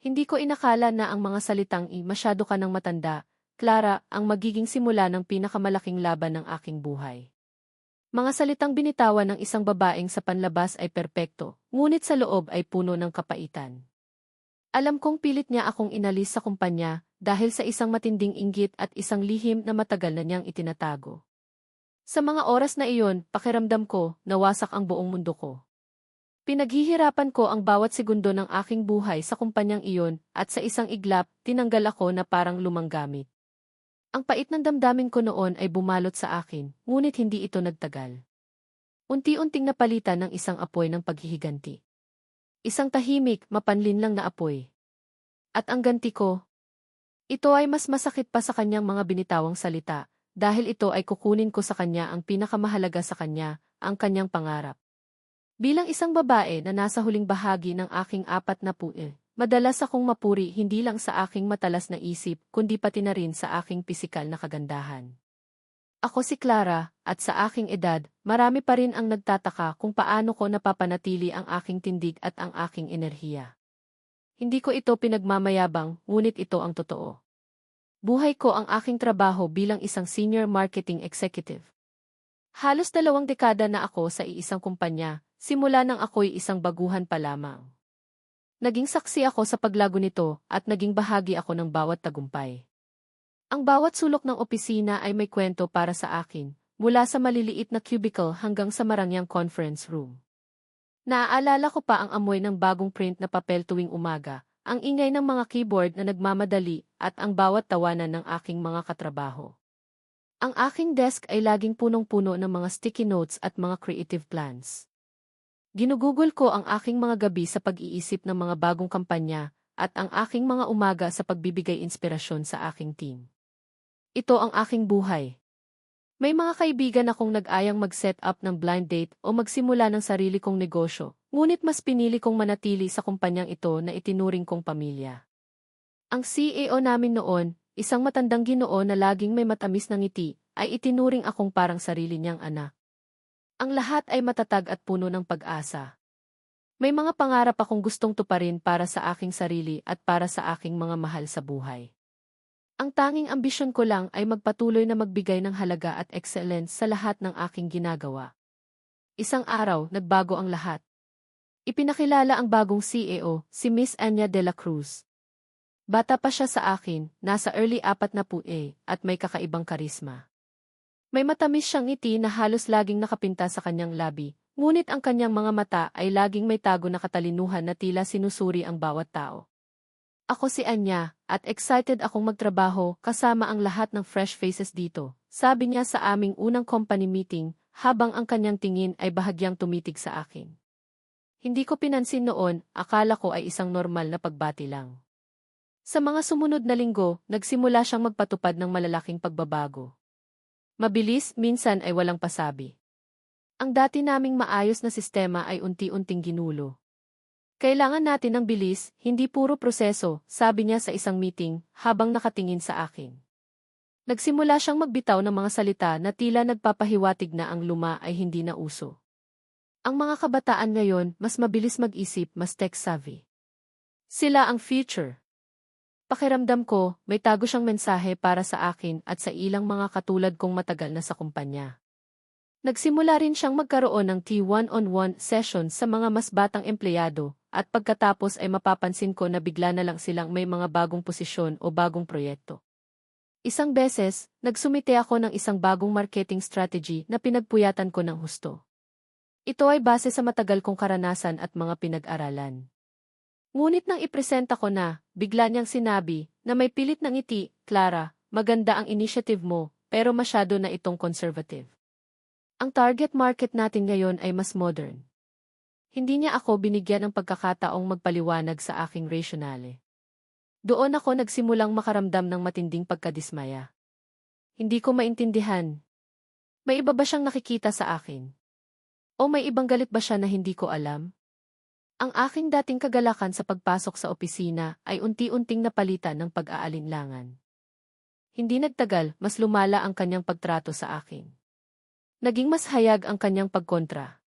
Hindi ko inakala na ang mga salitang masyado ka ng matanda, Clara, ang magiging simula ng pinakamalaking laban ng aking buhay. Mga salitang binitawan ng isang babaeng sa panlabas ay perpekto, ngunit sa loob ay puno ng kapaitan. Alam kong pilit niya akong inalis sa kumpanya dahil sa isang matinding inggit at isang lihim na matagal na niyang itinatago. Sa mga oras na iyon, pakiramdam ko, nawasak ang buong mundo ko. Pinaghihirapan ko ang bawat segundo ng aking buhay sa kumpanyang iyon at sa isang iglap, tinanggal ako na parang lumang gamit. Ang pait ng damdamin ko noon ay bumalot sa akin, ngunit hindi ito nagtagal. Unti-unting napalitan ng isang apoy ng paghihiganti. Isang tahimik, mapanlinlang na apoy. At ang ganti ko, ito ay mas masakit pa sa kanyang mga binitawang salita, dahil ito ay kukunin ko sa kanya ang pinakamahalaga sa kanya, ang kanyang pangarap. Bilang isang babae na nasa huling bahagi ng aking 40, madalas akong mapuri hindi lang sa aking matalas na isip kundi pati na rin sa aking pisikal na kagandahan. Ako si Clara, at sa aking edad, marami pa rin ang nagtataka kung paano ko napapanatili ang aking tindig at ang aking enerhiya. Hindi ko ito pinagmamayabang, ngunit ito ang totoo. Buhay ko ang aking trabaho bilang isang senior marketing executive. Halos 2 dekada na ako sa iisang kumpanya, simula nang ako'y isang baguhan pa lamang. Naging saksi ako sa paglago nito at naging bahagi ako ng bawat tagumpay. Ang bawat sulok ng opisina ay may kwento para sa akin, mula sa maliliit na cubicle hanggang sa marangyang conference room. Naaalala ko pa ang amoy ng bagong print na papel tuwing umaga, ang ingay ng mga keyboard na nagmamadali at ang bawat tawanan ng aking mga katrabaho. Ang aking desk ay laging punong-puno ng mga sticky notes at mga creative plans. Ginugugol ko ang aking mga gabi sa pag-iisip ng mga bagong kampanya at ang aking mga umaga sa pagbibigay inspirasyon sa aking team. Ito ang aking buhay. May mga kaibigan akong nag-ayang mag-set up ng blind date o magsimula ng sarili kong negosyo, ngunit mas pinili kong manatili sa kumpanyang ito na itinuring kong pamilya. Ang CEO namin noon, isang matandang Ginoo na laging may matamis na ngiti, ay itinuring akong parang sarili niyang anak. Ang lahat ay matatag at puno ng pag-asa. May mga pangarap akong gustong tuparin para sa aking sarili at para sa aking mga mahal sa buhay. Ang tanging ambisyon ko lang ay magpatuloy na magbigay ng halaga at excellence sa lahat ng aking ginagawa. Isang araw, nagbago ang lahat. Ipinakilala ang bagong CEO, si Miss Anya de la Cruz. Bata pa siya sa akin, nasa early 40 at may kakaibang karisma. May matamis siyang ngiti na halos laging nakapinta sa kanyang labi, ngunit ang kanyang mga mata ay laging may tago na katalinuhan na tila sinusuri ang bawat tao. Ako si Anya, at excited akong magtrabaho kasama ang lahat ng fresh faces dito, sabi niya sa aming unang company meeting, habang ang kanyang tingin ay bahagyang tumitig sa akin. Hindi ko pinansin noon, akala ko ay isang normal na pagbati lang. Sa mga sumunod na linggo, nagsimula siyang magpatupad ng malalaking pagbabago. Mabilis, minsan ay walang pasabi. Ang dati naming maayos na sistema ay unti-unting ginulo. Kailangan natin ng bilis, hindi puro proseso, sabi niya sa isang meeting, habang nakatingin sa akin. Nagsimula siyang magbitaw ng mga salita na tila nagpapahiwatig na ang luma ay hindi na uso. Ang mga kabataan ngayon, mas mabilis mag-isip, mas tech-savvy. Sila ang future. Pakiramdam ko, may tago siyang mensahe para sa akin at sa ilang mga katulad kong matagal na sa kumpanya. Nagsimula rin siyang magkaroon ng T1-on-1 session sa mga mas batang empleyado, at pagkatapos ay mapapansin ko na bigla na lang silang may mga bagong posisyon o bagong proyekto. Isang beses, nagsumite ako ng isang bagong marketing strategy na pinagpuyatan ko ng husto. Ito ay base sa matagal kong karanasan at mga pinag-aralan. Ngunit nang ipresenta ko na, bigla niyang sinabi, na may pilit ng ngiti, Clara, maganda ang initiative mo, pero masyado na itong conservative. Ang target market natin ngayon ay mas modern. Hindi niya ako binigyan ng pagkakataong magpaliwanag sa aking rationale. Doon ako nagsimulang makaramdam ng matinding pagkadismaya. Hindi ko maintindihan. May iba ba siyang nakikita sa akin? O may ibang galit ba siya na hindi ko alam? Ang aking dating kagalakan sa pagpasok sa opisina ay unti-unting napalitan ng pag-aalinlangan. Hindi nagtagal, mas lumala ang kanyang pagtrato sa akin. Naging mas hayag ang kanyang pagkontra.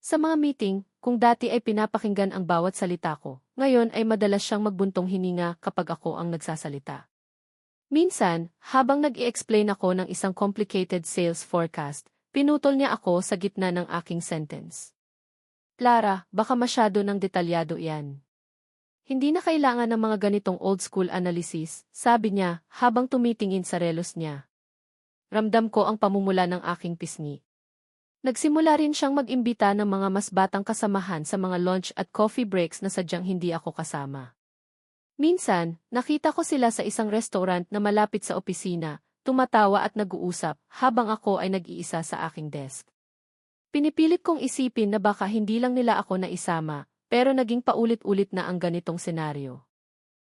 Sa mga meeting, kung dati ay pinapakinggan ang bawat salita ko, ngayon ay madalas siyang magbuntong hininga kapag ako ang nagsasalita. Minsan, habang nag-i-explain ako ng isang complicated sales forecast, pinutol niya ako sa gitna ng aking sentence. Clara, baka masyado ng detalyado yan. Hindi na kailangan ng mga ganitong old-school analysis, sabi niya habang tumitingin sa relos niya. Ramdam ko ang pamumula ng aking pisngi. Nagsimula rin siyang mag-imbita ng mga mas batang kasamahan sa mga lunch at coffee breaks na sadyang hindi ako kasama. Minsan, nakita ko sila sa isang restaurant na malapit sa opisina, tumatawa at nag-uusap habang ako ay nag-iisa sa aking desk. Pinipilit kong isipin na baka hindi lang nila ako naisama, pero naging paulit-ulit na ang ganitong senaryo.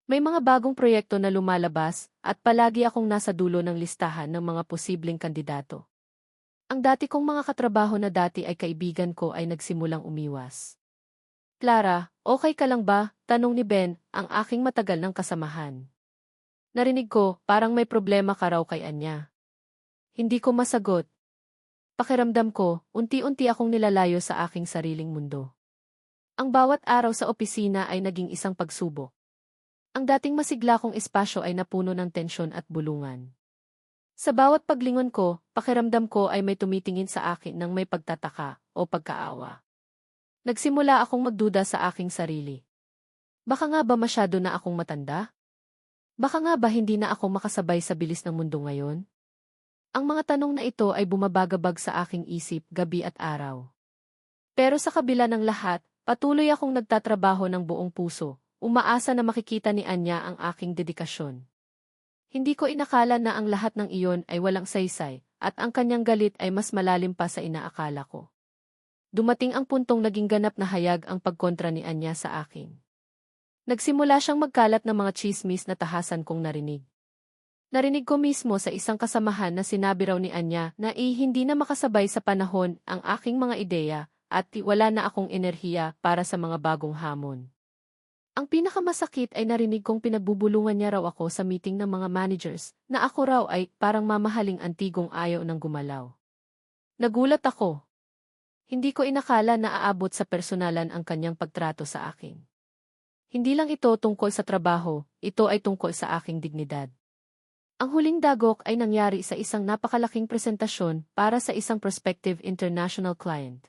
May mga bagong proyekto na lumalabas at palagi akong nasa dulo ng listahan ng mga posibleng kandidato. Ang dati kong mga katrabaho na dati ay kaibigan ko ay nagsimulang umiwas. Clara, okay ka lang ba? Tanong ni Ben, ang aking matagal ng kasamahan. Narinig ko, parang may problema ka raw kay Anya. Hindi ko masagot. Pakiramdam ko, unti-unti akong nilalayo sa aking sariling mundo. Ang bawat araw sa opisina ay naging isang pagsubok. Ang dating masigla kong espasyo ay napuno ng tensyon at bulungan. Sa bawat paglingon ko, pakiramdam ko ay may tumitingin sa akin ng may pagtataka o pagkaawa. Nagsimula akong magduda sa aking sarili. Baka nga ba masyado na akong matanda? Baka nga ba hindi na ako makasabay sa bilis ng mundo ngayon? Ang mga tanong na ito ay bumabagabag sa aking isip gabi at araw. Pero sa kabila ng lahat, patuloy akong nagtatrabaho ng buong puso, umaasa na makikita ni Anya ang aking dedikasyon. Hindi ko inakala na ang lahat ng iyon ay walang saysay, at ang kanyang galit ay mas malalim pa sa inaakala ko. Dumating ang puntong naging ganap na hayag ang pagkontra ni Anya sa akin. Nagsimula siyang magkalat ng mga tsismis na tahasan kong narinig. Narinig ko mismo sa isang kasamahan na sinabi raw ni Anya na hindi na makasabay sa panahon ang aking mga ideya at wala na akong enerhiya para sa mga bagong hamon. Ang pinakamasakit ay narinig kong pinagbubulungan niya raw ako sa meeting ng mga managers na ako raw ay parang mamahaling antigong ayaw ng gumalaw. Nagulat ako. Hindi ko inakala na aabot sa personalan ang kanyang pagtrato sa akin. Hindi lang ito tungkol sa trabaho, ito ay tungkol sa aking dignidad. Ang huling dagok ay nangyari sa isang napakalaking presentasyon para sa isang prospective international client.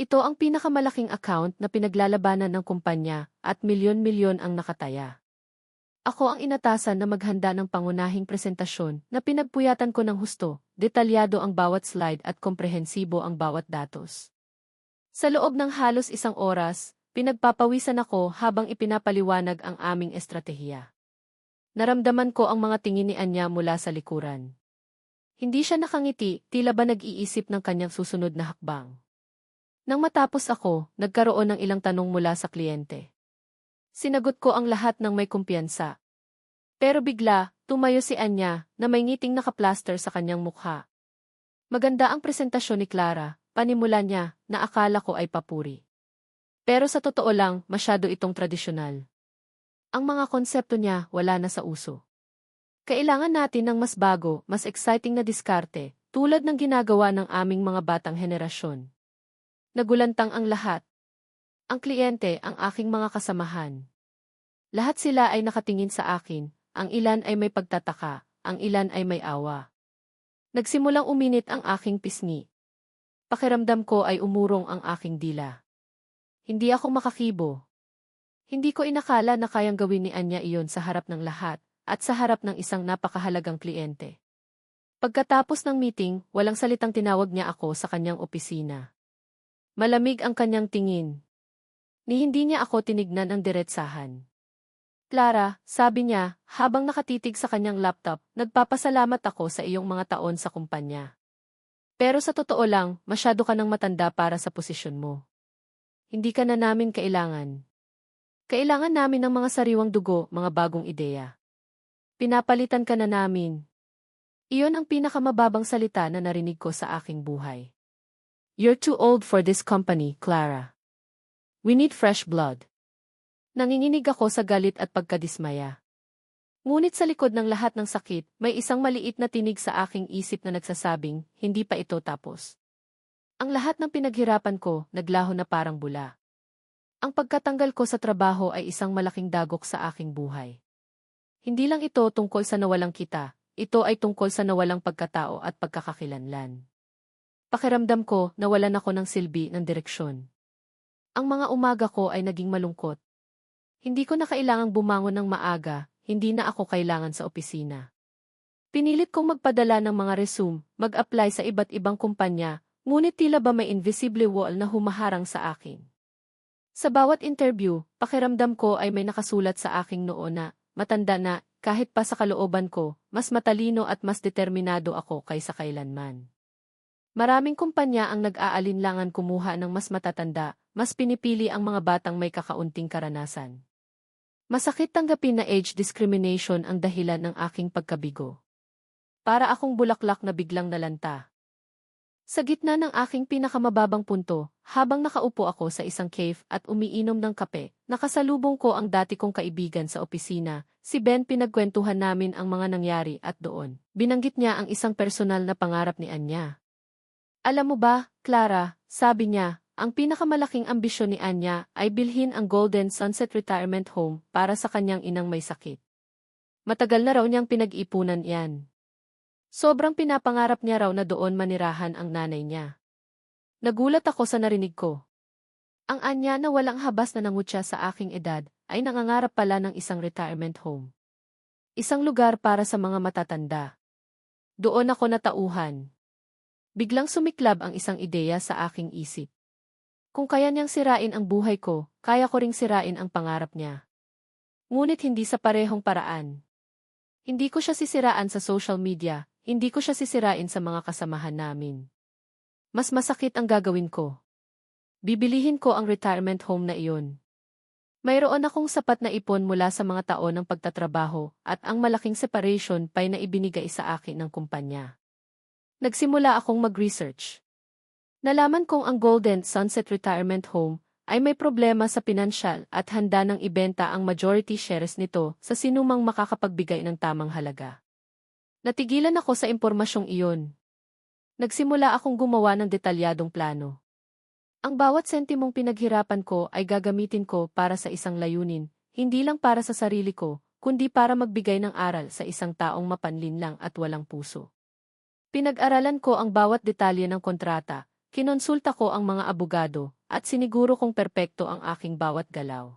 Ito ang pinakamalaking account na pinaglalabanan ng kumpanya at milyon-milyon ang nakataya. Ako ang inatasan na maghanda ng pangunahing presentasyon na pinagpuyatan ko ng husto, detalyado ang bawat slide at komprehensibo ang bawat datos. Sa loob ng halos isang oras, pinagpapawisan ako habang ipinapaliwanag ang aming estratehiya. Naramdaman ko ang mga tingin ni Anya mula sa likuran. Hindi siya nakangiti, tila ba nag-iisip ng kanyang susunod na hakbang. Nang matapos ako, nagkaroon ng ilang tanong mula sa kliyente. Sinagot ko ang lahat ng may kumpiyansa. Pero bigla, tumayo si Anya na may ngiting nakaplaster sa kanyang mukha. Maganda ang presentasyon ni Clara, panimula niya na akala ko ay papuri. Pero sa totoo lang, masyado itong tradisyonal. Ang mga konsepto niya wala na sa uso. Kailangan natin ng mas bago, mas exciting na diskarte, tulad ng ginagawa ng aming mga batang henerasyon. Nagulantang ang lahat. Ang kliyente, ang aking mga kasamahan. Lahat sila ay nakatingin sa akin, ang ilan ay may pagtataka, ang ilan ay may awa. Nagsimulang uminit ang aking pisngi. Pakiramdam ko ay umurong ang aking dila. Hindi ako makakibo. Hindi ko inakala na kayang gawin ni Anya iyon sa harap ng lahat, at sa harap ng isang napakahalagang kliyente. Pagkatapos ng meeting, walang salitang tinawag niya ako sa kanyang opisina. Malamig ang kanyang tingin. Ni hindi niya ako tinignan ang diretsahan. Clara, sabi niya, habang nakatitig sa kanyang laptop, nagpapasalamat ako sa iyong mga taon sa kumpanya. Pero sa totoo lang, masyado ka nang matanda para sa posisyon mo. Hindi ka na namin kailangan. Kailangan namin ng mga sariwang dugo, mga bagong ideya. Pinapalitan ka na namin. Iyon ang pinakamababang salita na narinig ko sa aking buhay. You're too old for this company, Clara. We need fresh blood. Nanginginig ako sa galit at pagkadismaya. Ngunit sa likod ng lahat ng sakit, may isang maliit na tinig sa aking isip na nagsasabing, hindi pa ito tapos. Ang lahat ng pinaghirapan ko, naglaho na parang bula. Ang pagkatanggal ko sa trabaho ay isang malaking dagok sa aking buhay. Hindi lang ito tungkol sa nawalang kita, ito ay tungkol sa nawalang pagkatao at pagkakakilanlan. Pakiramdam ko, nawalan ako ng silbi ng direksyon. Ang mga umaga ko ay naging malungkot. Hindi ko na kailangang bumangon ng maaga, hindi na ako kailangan sa opisina. Pinilit kong magpadala ng mga resume, mag-apply sa iba't ibang kumpanya, ngunit tila ba may invisible wall na humaharang sa akin. Sa bawat interview, pakiramdam ko ay may nakasulat sa aking noo na, matanda na, kahit pa sa kalooban ko, mas matalino at mas determinado ako kaysa kailanman. Maraming kumpanya ang nag-aalinlangan kumuha ng mas matatanda, mas pinipili ang mga batang may kakaunting karanasan. Masakit tanggapin na age discrimination ang dahilan ng aking pagkabigo. Para akong bulaklak na biglang nalanta. Sa gitna ng aking pinakamababang punto, habang nakaupo ako sa isang cave at umiinom ng kape, nakasalubong ko ang dati kong kaibigan sa opisina, si Ben. Pinagkwentuhan namin ang mga nangyari at doon. Binanggit niya ang isang personal na pangarap ni Anya. Alam mo ba, Clara, sabi niya, ang pinakamalaking ambisyon ni Anya ay bilhin ang Golden Sunset Retirement Home para sa kanyang inang may sakit. Matagal na raw niyang pinag-ipunan yan. Sobrang pinapangarap niya raw na doon manirahan ang nanay niya. Nagulat ako sa narinig ko. Ang Anya na walang habas na nangutya sa aking edad ay nangangarap pala ng isang retirement home. Isang lugar para sa mga matatanda. Doon ako natauhan. Biglang sumiklab ang isang ideya sa aking isip. Kung kaya niyang sirain ang buhay ko, kaya ko ring sirain ang pangarap niya. Ngunit hindi sa parehong paraan. Hindi ko siya sisiraan sa social media, hindi ko siya sisirain sa mga kasamahan namin. Mas masakit ang gagawin ko. Bibilihin ko ang retirement home na iyon. Mayroon akong sapat na ipon mula sa mga taon ng pagtatrabaho at ang malaking separation pay na ibinigay sa akin ng kumpanya. Nagsimula akong mag-research. Nalaman kong ang Golden Sunset Retirement Home ay may problema sa pinansyal at handa nang ibenta ang majority shares nito sa sinumang makakapagbigay ng tamang halaga. Natigilan ako sa impormasyong iyon. Nagsimula akong gumawa ng detalyadong plano. Ang bawat sentimong pinaghirapan ko ay gagamitin ko para sa isang layunin, hindi lang para sa sarili ko, kundi para magbigay ng aral sa isang taong mapanlinlang at walang puso. Pinag-aralan ko ang bawat detalye ng kontrata, kinonsulta ko ang mga abogado, at siniguro kong perpekto ang aking bawat galaw.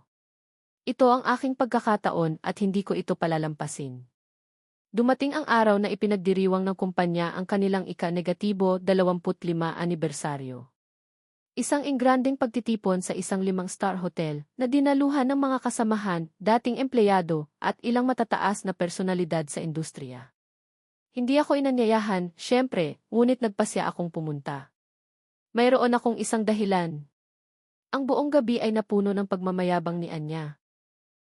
Ito ang aking pagkakataon at hindi ko ito palalampasin. Dumating ang araw na ipinagdiriwang ng kumpanya ang kanilang ika-25 anibersaryo. Isang ingranding pagtitipon sa isang 5-star hotel na dinaluhan ng mga kasamahan, dating empleyado, at ilang matataas na personalidad sa industriya. Hindi ako inanyayahan, syempre, ngunit nagpasya akong pumunta. Mayroon akong isang dahilan. Ang buong gabi ay napuno ng pagmamayabang ni Anya.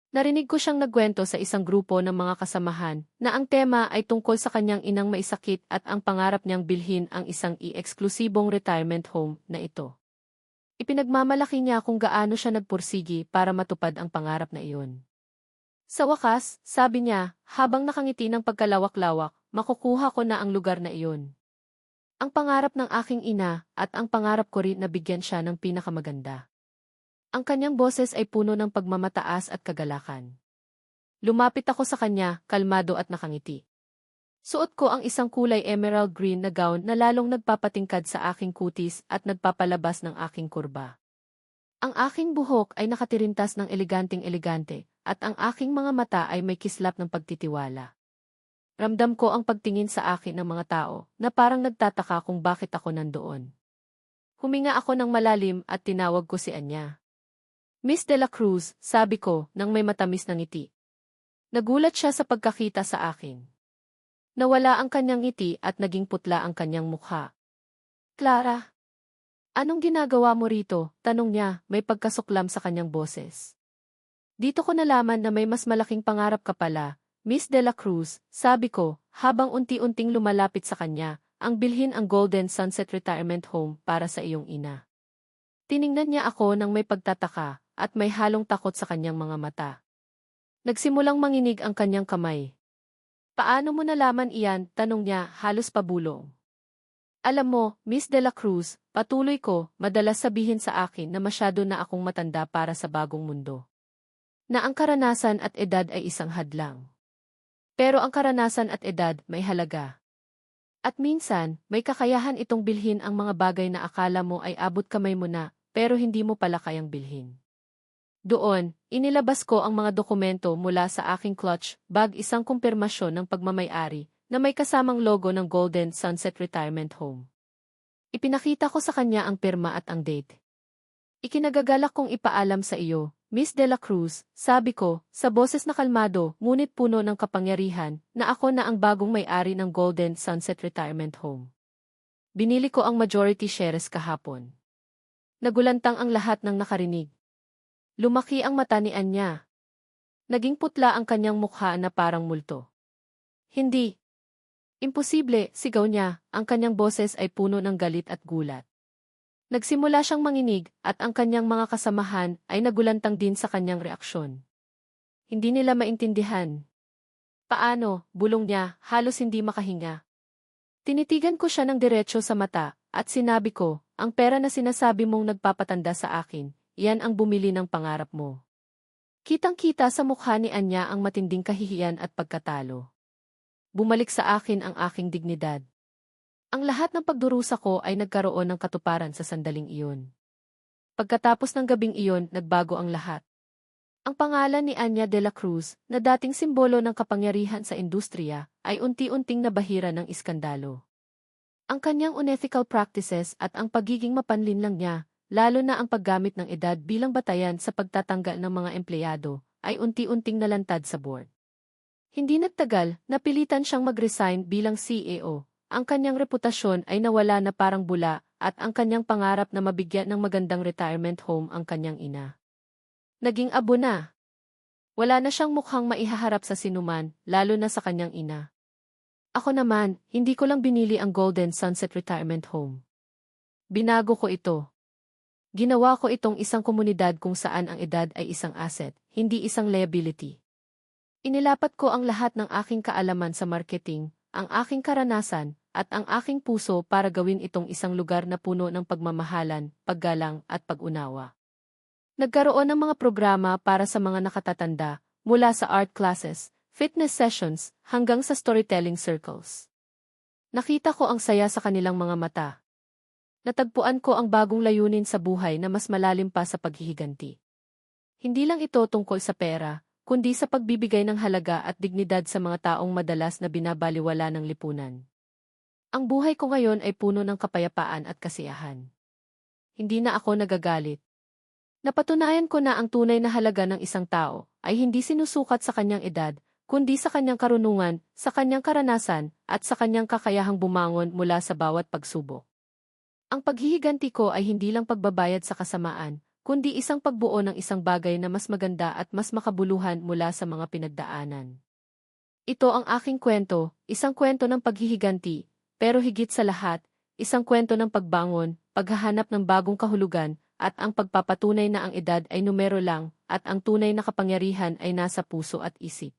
Narinig ko siyang nagkwento sa isang grupo ng mga kasamahan na ang tema ay tungkol sa kanyang inang may sakit at ang pangarap niyang bilhin ang isang eksklusibong retirement home na ito. Ipinagmamalaki niya kung gaano siya nagpursigi para matupad ang pangarap na iyon. Sa wakas, sabi niya, habang nakangiti ng pagkalawak-lawak, makukuha ko na ang lugar na iyon. Ang pangarap ng aking ina at ang pangarap ko rin na bigyan siya ng pinakamaganda. Ang kanyang boses ay puno ng pagmamataas at kagalakan. Lumapit ako sa kanya, kalmado at nakangiti. Suot ko ang isang kulay emerald green na gown na lalong nagpapatingkad sa aking kutis at nagpapalabas ng aking kurba. Ang aking buhok ay nakatirintas ng eleganteng-elegante, at ang aking mga mata ay may kislap ng pagtitiwala. Ramdam ko ang pagtingin sa akin ng mga tao na parang nagtataka kung bakit ako nandoon. Huminga ako ng malalim at tinawag ko si Anya. Miss De La Cruz, sabi ko, nang may matamis na ngiti. Nagulat siya sa pagkakita sa akin. Nawala ang kanyang ngiti at naging putla ang kanyang mukha. Clara, anong ginagawa mo rito? Tanong niya, may pagkasuklam sa kanyang boses. Dito ko nalaman na may mas malaking pangarap ka pala, Miss De La Cruz, sabi ko, habang unti-unting lumalapit sa kanya, ang bilhin ang Golden Sunset Retirement Home para sa iyong ina. Tiningnan niya ako nang may pagtataka, at may halong takot sa kanyang mga mata. Nagsimulang manginig ang kanyang kamay. Paano mo nalaman iyan? Tanong niya, halos pabulong. Alam mo, Miss De La Cruz, patuloy ko, madalas sabihin sa akin na masyado na akong matanda para sa bagong mundo. Na ang karanasan at edad ay isang hadlang. Pero ang karanasan at edad may halaga. At minsan, may kakayahan itong bilhin ang mga bagay na akala mo ay abot kamay mo na, pero hindi mo pala kayang bilhin. Doon, inilabas ko ang mga dokumento mula sa aking clutch bag, isang kumpirmasyon ng pagmamay-ari na may kasamang logo ng Golden Sunset Retirement Home. Ipinakita ko sa kanya ang pirma at ang date. Ikinagagalak kong ipaalam sa iyo, Miss De La Cruz, sabi ko, sa boses na kalmado, ngunit puno ng kapangyarihan, na ako na ang bagong may-ari ng Golden Sunset Retirement Home. Binili ko ang majority shares kahapon. Nagulantang ang lahat ng nakarinig. Lumaki ang mata ni Anya. Naging putla ang kanyang mukha na parang multo. Hindi. Imposible, sigaw niya, ang kanyang boses ay puno ng galit at gulat. Nagsimula siyang manginig at ang kanyang mga kasamahan ay nagulantang din sa kanyang reaksyon. Hindi nila maintindihan. Paano, bulong niya, halos hindi makahinga. Tinitigan ko siya ng diretso sa mata at sinabi ko, ang pera na sinasabi mong nagpapatanda sa akin, iyan ang bumili ng pangarap mo. Kitang-kita sa mukha ni Anya ang matinding kahihiyan at pagkatalo. Bumalik sa akin ang aking dignidad. Ang lahat ng pagdurusa ko ay nagkaroon ng katuparan sa sandaling iyon. Pagkatapos ng gabing iyon, nagbago ang lahat. Ang pangalan ni Anya De La Cruz, na dating simbolo ng kapangyarihan sa industriya, ay unti-unting nabahira ng iskandalo. Ang kanyang unethical practices at ang pagiging mapanlinlang niya, lalo na ang paggamit ng edad bilang batayan sa pagtatanggal ng mga empleyado, ay unti-unting nalantad sa board. Hindi nagtagal, napilitan siyang mag-resign bilang CEO. Ang kanyang reputasyon ay nawala na parang bula at ang kanyang pangarap na mabigyan ng magandang retirement home ang kanyang ina. Naging abo na. Wala na siyang mukhang maihaharap sa sinuman, lalo na sa kanyang ina. Ako naman, hindi ko lang binili ang Golden Sunset Retirement Home. Binago ko ito. Ginawa ko itong isang komunidad kung saan ang edad ay isang asset, hindi isang liability. Inilapat ko ang lahat ng aking kaalaman sa marketing, ang aking karanasan, at ang aking puso para gawin itong isang lugar na puno ng pagmamahalan, paggalang, at pag-unawa. Nagkaroon ng mga programa para sa mga nakatatanda, mula sa art classes, fitness sessions, hanggang sa storytelling circles. Nakita ko ang saya sa kanilang mga mata. Natagpuan ko ang bagong layunin sa buhay na mas malalim pa sa paghihiganti. Hindi lang ito tungkol sa pera, kundi sa pagbibigay ng halaga at dignidad sa mga taong madalas na binabaliwala ng lipunan. Ang buhay ko ngayon ay puno ng kapayapaan at kasiyahan. Hindi na ako nagagalit. Napatunayan ko na ang tunay na halaga ng isang tao ay hindi sinusukat sa kanyang edad, kundi sa kanyang karunungan, sa kanyang karanasan, at sa kanyang kakayahang bumangon mula sa bawat pagsubok. Ang paghihiganti ko ay hindi lang pagbabayad sa kasamaan, kundi isang pagbuo ng isang bagay na mas maganda at mas makabuluhan mula sa mga pinagdaanan. Ito ang aking kwento, isang kwento ng paghihiganti, pero higit sa lahat, isang kwento ng pagbangon, paghahanap ng bagong kahulugan, at ang pagpapatunay na ang edad ay numero lang, at ang tunay na kapangyarihan ay nasa puso at isip.